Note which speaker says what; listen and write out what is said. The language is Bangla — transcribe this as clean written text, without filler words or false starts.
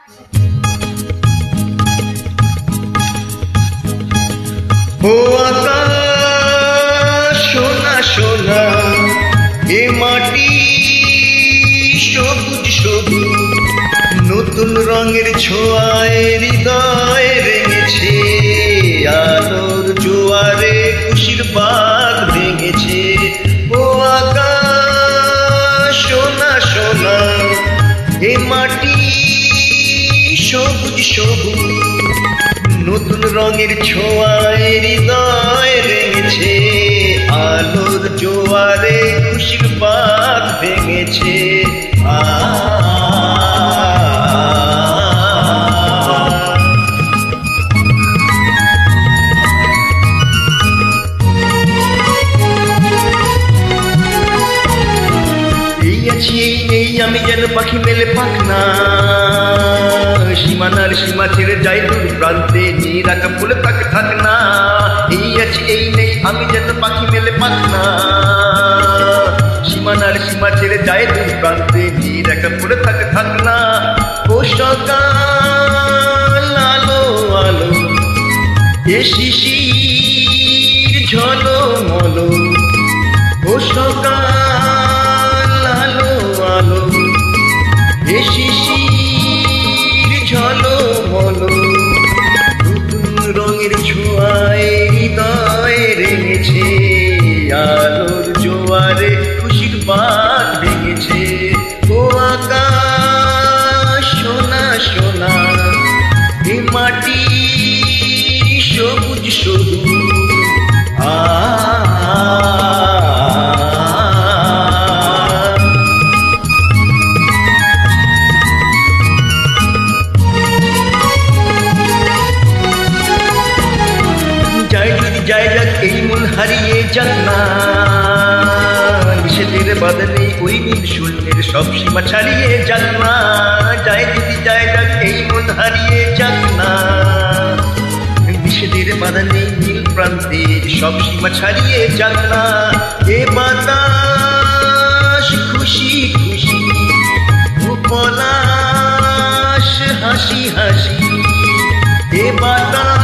Speaker 1: ও আকাশ সোনা সোনা, এ মাটি সবুজ সবুজ, নতুন রঙের ছোঁয়ায় হৃদয় রেঙেছে, আলোর জোয়ারে খুশির বাঁধ ভেঙেছে। ও আকাশ সোনা সোনা, এ মাটি সবুজ সবুজ, নতুন রঙের ছোঁয়ায় হৃদয় রেঙেছে, আলোর জোয়ারে খুশির বাঁধ ভেঙেছে। এই আছি এই নেই আমি যেন পাখি মেলে পাখনা, সীমানার সীমা ছেড়ে যাই দূর প্রান্তে, নিরাকা ফুলে তাকে থাক না। এই আছি এই নেই আমি যেন পাখি মেলে পাখনা, সীমানার সীমা ছেড়ে যাই দূর প্রান্তে, নিরাকা ফুলে তাকে থাক না। ও সকাল আলো আলো, এ শিশির ঝলমলো, ও সকাল আলো আলো, এ শিশির ঝলমলো, নতুন রঙের ছোঁয়ায় হৃদয় রেঙেছে, আলোর জোয়ারে খুশির বাঁধ ভেঙেছে। ও আকাশ সোনা সোনা, এ মাটি সবুজ সবুজ, যায় যাক এই মন হারিয়ে যাক না, নিষেধের বাদলে ওই নীল শূন্যের সব সীমা ছাড়িয়ে যাক না। যায় যদি যায় যাক এই মন হারিয়ে যাক না, নিষেধের বাদলে নীল প্রান্তের সব সীমা ছাড়িয়ে যাক না। এ বাতাস খুশি খুশি, ও পলাশ হাসি হাসি, এ বাতাস